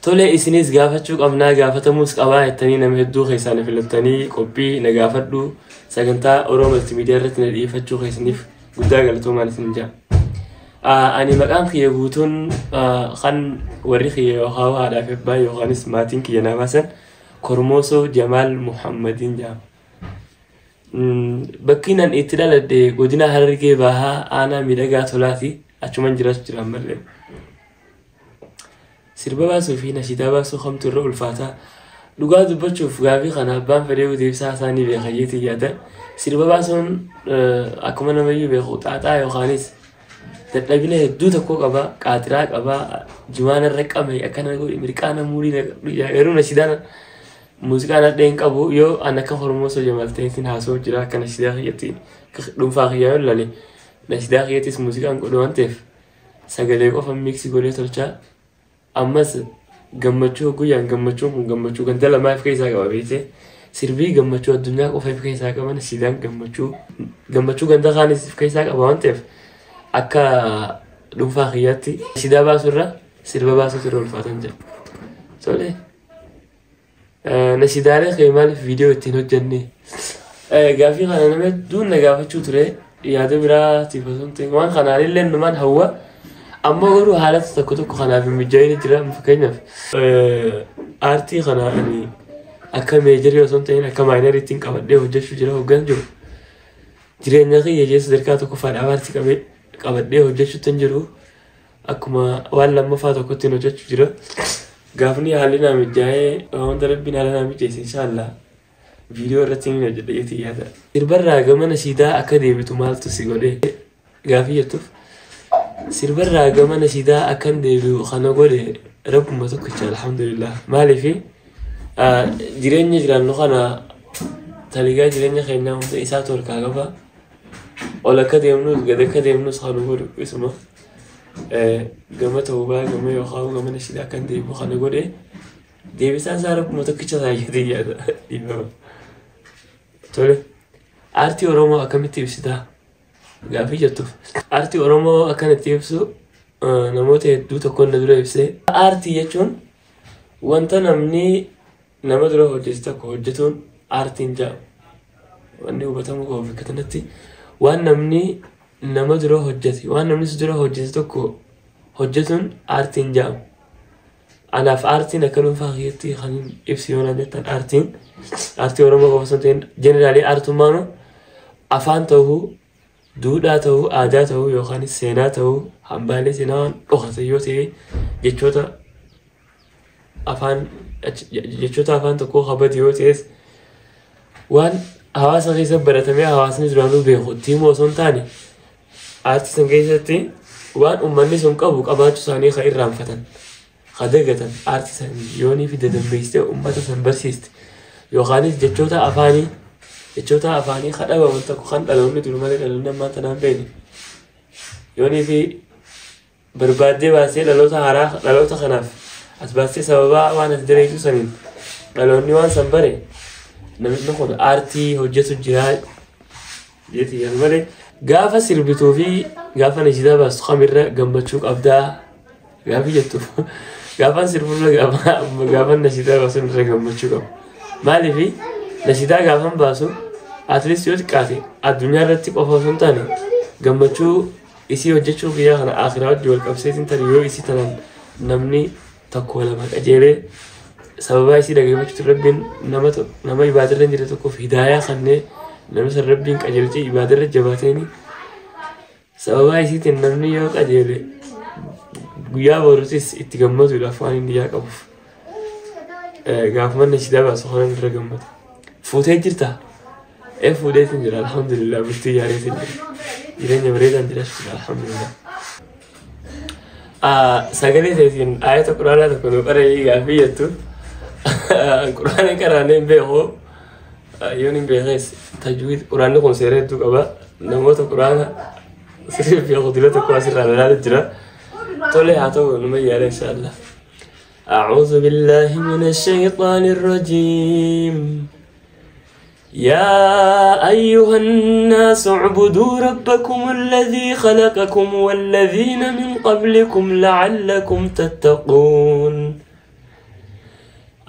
tole isinis gaafachuu qabnaa gaafatamuus qabaa jettanii nama hedduu keessaan filattanii qophii na gaafadhu sagantaa Oromoo Multimedia irratti na dhiyeeffachuu keessaniif guddaa galatoomaa isin jaa. Ani maqaan kiyya guutuun kan warri kiyya yookaan haadhaaf abbaa yookaanis maatiin kiyya na baasan Kormoosoo Jamaal Muhammadin jaa. Bakki nan itti dhaladhe godina Harargee Bahaa aanaa miidhagaa tolaati achuman jiraatu jira ammallee. Sirba baasuu fi nashiidaa baasuu kamtu irra ulfaataa dhugaa dubbachuuf gaafii kana abbaan fedhee deebisaa isaanii beekayyeetii yaada. Sirba baasuun akkuma namayyuu beeku xaaxaa yookaanis dadhabina hedduu tokko qaba qaatiraa qaba jimaana irra qame akkana godhi mirqaana muurii yeroo nashiidaan muuziqaan adheen qabu yoo an akka Kormoosoo Jamaal ta'eetiin haasoo jira akka nashiidaa kiyyatti dhuunfaa kiyyaa yoo lale nashiidaa kiyyattis muuziqaan godhu waan ta'eef sagalee qofa miiksi godhee tolchaa. Ammas gammachuu guyyaan gammachuun kun gammachuu ganda lamaaf keessaa qaba beekte sirbii gammachuu addunyaa qofaaf keessaa qaban nashiidaan gammachuu ganda kaanis keessaa qaba waan ta'eef akka dhuunfaa kiyyaatti nashiidaa baasurra sirba baasuutu irra ulfaatan jira. Tole nashiidaalee kee maaliif viidiyoo ittiin hojjenne gaafii kana nama hedduun na gaafachuu ture yaada biraatiif osoo hin ta'in waan kanaanillee namaan hawwa. Amma garuu haalata tokko kanaaf mijaa'ina jira fakkeenyaaf aartii kanaanii akka meejarii osoo hin ta'in akka maayinariitiin qabadhee hojjechuu jira hoggan jiru. Jireenya kiyya keessa sadarkaa tokko faadhaa aartii qabadhee hojjechuutti hin jiru akkuma waan lammaffaa tokkotti hojjechuu jira. Gaafni haalli naa mijaa'ee wanta rabbiin haala naa mijeesse inshaallah viidiyoo irratti hin hojjedheetii yaada. Sirbarraa gama nashiidaa akka deebitu maaltu si godhee gaafii jettuuf. Sirbarraa gama nashiidaa akkan deebi'u kana godhe rabbuma tokkicha alhamdulillah. Maaliif jireenya jiraannu kana taligaa jireenya keenyaa hunda isaa tolkaa qaba. Ol akka deemnus gad akka deemnus kan godhu isuma gama ta'ubaa gama yookaan gama nashiidaa akkan deebi'u kana godhe deebisaa isaa rabbuma tokkicha taayyatii yaada. Tole aartii Oromoo akkamitti ibsitaa? Gaafii jettuuf aartii Oromoo akkanatti ibsu namoota hedduu tokkoon na dura ibsee aartii jechuun wanta namni nama dura hojjetu tokko hojjetuun aartiin jedhama. Wanni hubatamu qabu bakka kanatti waan namni nama dura hojjete waan namni dura hojjete tokko hojjetuun aartiin jedhama. Anaaf aartiin akka dhuunfaa kiyyaatti kan ibsi yoo naan jettan aartii Oromoo qofa osoo hin ta'in jeneraalii aartummaanu afaan ta'uu duudhaa ta'uu aadaa ta'uu yookaan seenaa ta'uu hambaalee seenaa waan dhokate yoo ta'e jechoota afaan tokkoo kabaju yoo ta'es waan hawaasa keessa baratamee hawaasni duraanuu beeku tiimoo osoo hin taane aartii san keessatti waan uummanni sun qabu qabaachuu isaanii kan irraanfatan kan dagatan aartii san yoonii fi dadambeessitee uummata san barsiiste yookaanis jechoota afaanii kadhaba wanta kan dhaloonni durmalee dhaloonni ammaa tanaan beekne yoonii fi barbaaddee baasee dhaloota kanaaf as baasee sababaa waan as dareetu saniin dhaloonni waan san bare namni kun aartii hojjetu jira jeeti yaa malee gaafa sirbituu fi gaafa nashiidaa baastu kamirra gammachuu qabdaa gaafii jettuuf gaafa sirburra gaafa nashiidaa baasu irra gammachuu qabu maaliif nashiidaa gaafan baasu at least yoo xiqqaate addunyaa irratti qofa osoo hin taane gammachuu isii hojjechuu guyyaa kana akhiraa wajji wal qabseetiin tani yoo isii tanan namni tokko lama qajeelee sababaa isii dhaggeeffachuutti rabbiin nama ibaadarra jira tokkoof hidaayaa kannee nama san rabbiin qajeelchee ibaadarra jabaateeni sababaa isiitiin namni yoo qajeele guyyaa boruutis itti gammaduudhaaf waan inni yaa qabuuf gaafuma nashiidaa baasu kana irra gammada. Fuutee jirta? Fuudheetiin jira alhamdulillah bultii yaareetiin jira jireenya bareedaan jira alhamdulillah. Sagalee ta'eetiin ayata quraanaa tokko nu qara'ee gaafii jettu quraanaan qaraanee hin beeku yoon hin beekes tajwiid quraanni kun seera hedduu qaba namoota quraana sirrii fi qudila tokko asirraa ilaalu jira. Tole haa ta'u numa yaala inshallah. أعوذ بالله من الشيطان الرجيم يا أيها الناس اعبدوا ربكم الذي خلقكم والذين من قبلكم لعلكم تتقون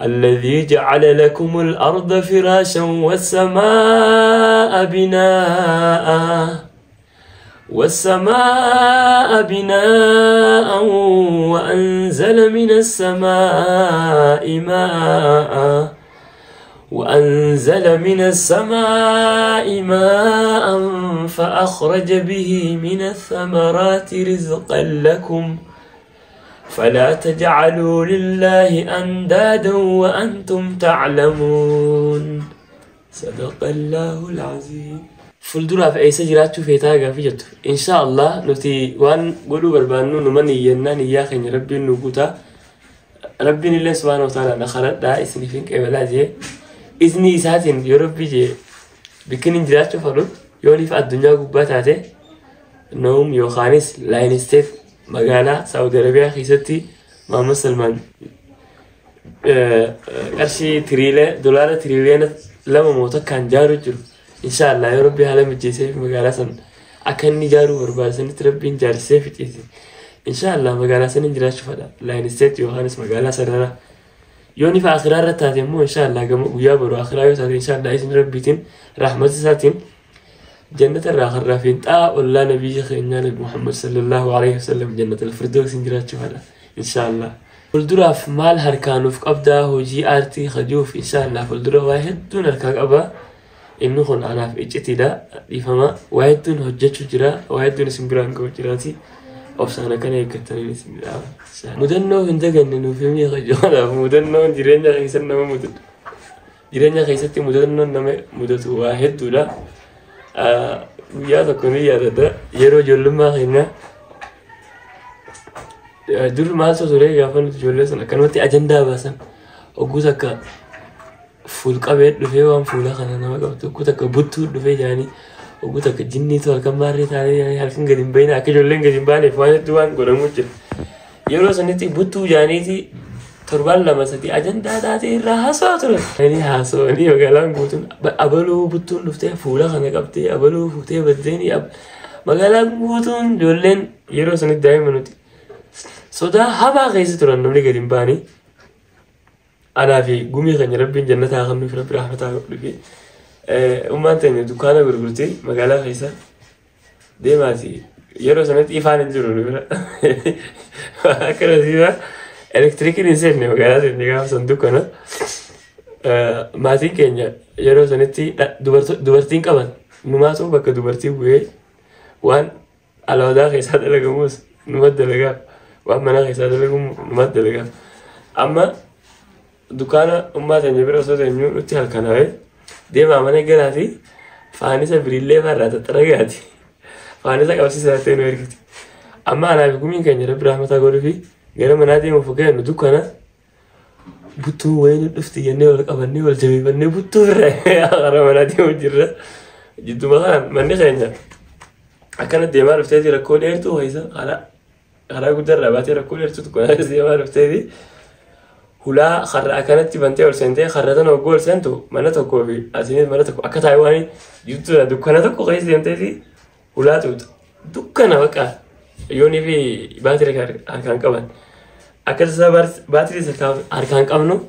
الذي جعل لكم الأرض فراشا والسماء بناء وأنزل من السماء ماء فأخرج به من الثمرات رزقا لكم فلا تجعلوا لله أندادا وأنتم تعلمون صدق الله العظيم. فلدرا في أيسا جراتشو في تاغا في جتو إن شاء الله نتي وان قولوا بربانو نمني يناني ياخي ربي نقوتا ربي الله سبحانه وتعالى نخلت دا إسني فينك إبلا جي إذني إساتين يربي جي بكين جراتشو فرد يولي في الدنيا قباتاتي نوم يوخانيس لاين ستيت مقالة سعودي عربية خيستي محمد سلمان قرشي دولار تريليان لما موتا كان جارو جرو إن شاء الله يا ربي هلا متجسي في مقالة سن أكني جارو بربال سن تربين جارسي في تيسي إن شاء الله مقالة سن جراش فدا لاين ستيت يوخانيس مقالة سنرا يوني في آخرار تاتيمو إن شاء الله قم ويا برو آخرار يوتاتي إن شاء الله إسم ربيتين رحمة ساتين جنة الراخر رافين والله نبي خيرنا محمد صلى الله عليه وسلم جنة الفردوس إنجرات شوفنا إن شاء الله. فلدرا في مال هركانو في أبدا هو جي آرتي خجوف إن شاء الله. فلدرا واحد دون هركان أبا إنه خن أنا في إجتي دا يفهمه واحد دون هجتشو جرا واحد دون سمبران كو جراتي أفسانا كان يكتري سمبران. مدنو هندقن إنه فيمي خجوانا مدنو جيرانيا خيسان نما مدن جيرانيا خيساتي مدنو نما مدتو واحد دولا ويا تكوني يا ده يرو جلما هنا دور ما سوسوري غافن جولسن كانوتي اجندا باسن اوغوتك فول قبيت دفيوان فولا خنا ما قبت اوغوتك بوتو دفي جاني اوغوتك جني تو كماري تاري هلكن غدين بين اكجولن غدين باني فايت دوان غرموچ يرو سنتي بوتو جاني تي تربال لما ستي أجندة داتي راساتر يعني هاسوني وقالان بوتون أبلو بوتون لفتة فولا خنا قبتي أبلو فتة بديني مقالان بوتون جولين يرو سنة دائما نوتي سودا هبا غيسي تران نولي قديم باني أنا في قومي خني ربي جنة آخر في ربي رحمة آخر في أمان تاني دكانة برغرتي مقالا غيسا ديماتي يرو سنة إيفان الجرور أكرا زيبا إلكتريكي نسيني مقالات إني صندوقنا ماتين كينيا يرو سنتي دوبرتين كمان نماتو بك دوبرتي بوي وان على ودا خيسات لغموس نمد لغا وان منا خيسات لغم نمد لغا أما دكانا أمات نجبر وصوت نيو نتي هالكناوي ديما منا قلاتي فانيسا بريلي مرات ترغاتي فانيسا قبسي ساتين ويركتي أما أنا بقومين كينيا رب رحمة أقول فيه غير منادي مفكر إنه دكانة بتو وين الأفتي يعني ولا أبني ولا جميل بني بتو رأي غير منادي مجرة جدو مثلا مني خينيا أكنت ديما رفتي ركول إيرتو هيدا على قدر رباتي ركول إيرتو تكون هذا ديما رفتي هلا خر أكنت تبنتي ولا سنتي خرّتنا وقول سنتو منا تكو في أسنين منا تكو أكتر حيواني جدو دكانة تكو غير سنتي هلا تود دكانة بقى يوني في باتري أركان كمان أكثر باتري سكاب أركان كمانو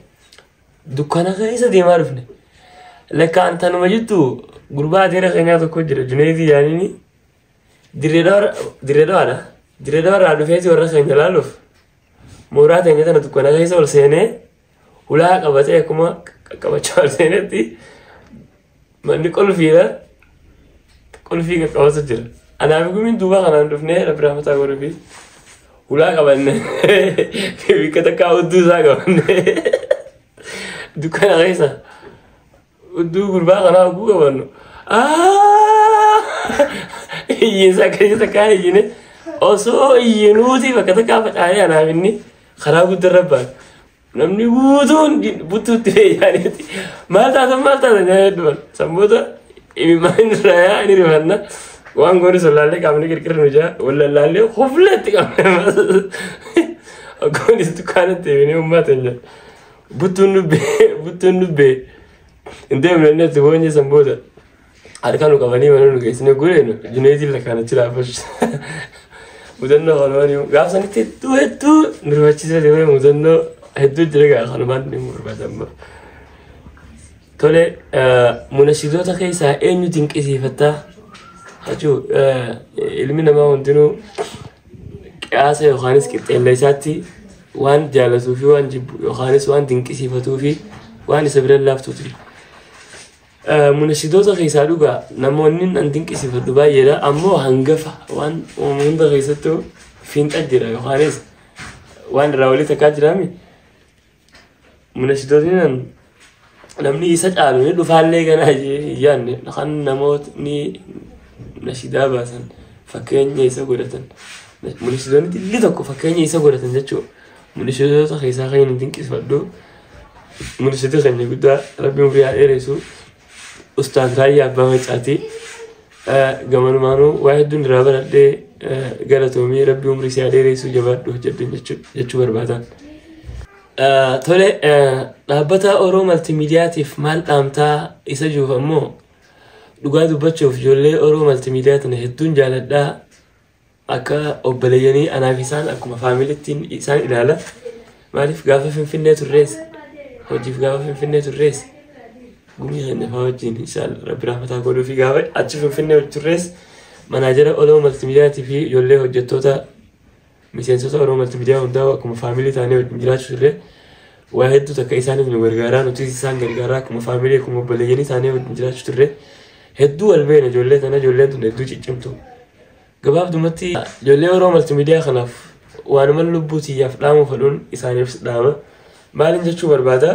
دكانة غيسة دي ما رفنا لكن تانو مجدو غربا ديرة خينيا تو كوجر جنيدي يعني ديردار على فيتي ورا خينيا لالوف مورات يعني تانو دكانة غيسة ولا سنة ولا كبتة كم كبتشار سنة دي من كل فيها كبتة جر أنا أقول من دوبا أنا نرفني ربنا متعور فيه ولا كمان في كذا كاود دوزا كمان دكان غيسا ودو غربا أنا أقول كمان ينسى يجيني أصو ينودي فكذا كافت عليه أنا مني خراب الدربان نمني بوتون تري يعني ما تعرف يعني دول سمودا إمي ما نرايا إني رمنا وان غوري سلالة كامني كير نجا ولا لالة خفلت كامني أقول إستكانة تبيني أمة تنجا بوتون نبي إنتي من الناس تبوني سمودا أركانو كفاني منو نقيسني قولينو جنيدي لكانة تلافش مدنو خلواني غافساني تتو نرواتشي سلوي مدنو هدو جرجع خلبان نمر بعدما تولي منشدات خيسة إنه تنكسي فتا هجو علمنا ما وندنو كاسة يخانس كت الليساتي وان جالسوا في وان جب يخانس وان تنكسي فتو في وان سبر الله فتوتي منشدات خيسة لوجا نمونين أن تنكسي فتو بايرا أمو هنجفة وان ومن بغيستو فين أجرا يخانس وان راولي تكاجرامي منشداتنا namni isa caalu ni dhufaallee ganaa yaanne kan namootni nashidaa baasan fakkeenya isa godhatan munishidoonni illi tokko fakkeenya isa godhatan jechuudha munishidoota keessaa kan hin dinqisfadhu munishidii keenya guddaa rabbiin umrii haa dheeressu ustaaz Raayyaa Abbaa Macaatii gamanumaanuu waa hedduun irraa baradhee galatoomii rabbii umrii si haa dheeressu jabaadhu hojjedhu jechuu barbaadan. Tole dhaabbata Oromoo Maltiimiidiyaatiif maal dhaamtaa isa juuf ammoo dhugaa dubbachuuf ijoollee Oromoo Maltiimiidiyaa tana hedduun jaaladhaa akka obboleeyyanii anaaf isaan akkuma faamiliittiin isaan ilaala maaliif gaafa Finfinnee turrees hojiif gaafa Finfinnee turrees gumii keenya fa'aa wajjin isaan rabbi rahmataa godhuu fi gaafa achi Finfinnee turrees manaajara Oromoo Maltiimiidiyaatii fi ijoollee hojjettoota miseensota Oromoo Maltiimiidiyaa hundaa akkuma faamilii taanee wajjin jiraachuu turre waa hedduu takka isaaniif nu gargaaraa nuti isaan gargaaraa akkuma faamilii akkuma obboleeyyanii taanee wajjin jiraachuu turre hedduu walbeena ijoollee tana ijoolleen tun hedduu ciccimtu gabaabdumatti ijoollee Oromoo Maltiimiidiyaa kanaaf waanuma lubbuu tiyyaaf dhaamu fedhuun isaaniif dhaama maalin jechuu barbaada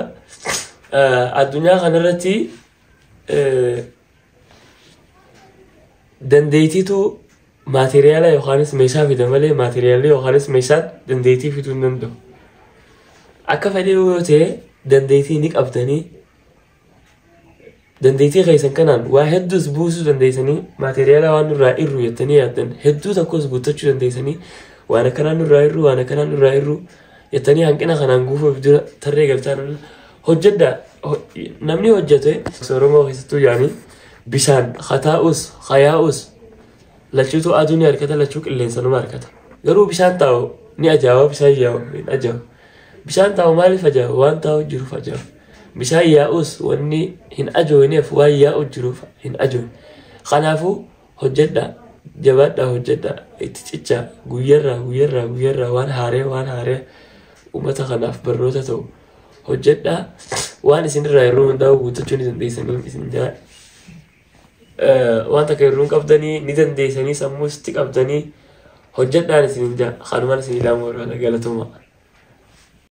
addunyaa kanarratti dandeettiitu maateriyaala yookaanis meeshaa fida malee maateriyaalli yookaanis meeshaan dandeettii fiduu hin danda'u. Akka fedhii yoo ta'e dandeettii ni qabdanii dandeettii keessan kanaan waa hedduus buusuu dandeessanii maateriyaala waan nurraa irru jettanii yaaddan hedduu tokkos guuttachuu dandeessanii waan akkanaan nurraa irru waan akkanaan nurraa irru jettanii hanqina kanaan guufuuf dura tarree galchaan hojjedha namni hojjete Oromoo keessattuu yaani bishaan khataa'us khayaa'us lachuutu aduun harkata lachuu qilleensa numa harkata garuu bishaan taa'u ni ajaa'iba bishaan yaa'u hin ajaa'ibu bishaan taa'u maaliif ajaa'iba waan taa'u jiruuf ajaa'iba bishaan yaa'us wanni hin ajoo'ineef waan yaa'u jiruuf hin ajoo'ine kanaafuu hojjedha jabaadhaa hojjedha itti cicha guyyarraa waan haaree uummata kanaaf barnoota ta'u hojjedha waan isinirraa yeroo hundaa'u guuttachuun isin dhiisanii isin jaa waan takka yeroo qabdanii ni dandeessanii sammuusitti qabdanii hojjedhaan isin jaa kanumaan isin ilaamu warra galatoomaa.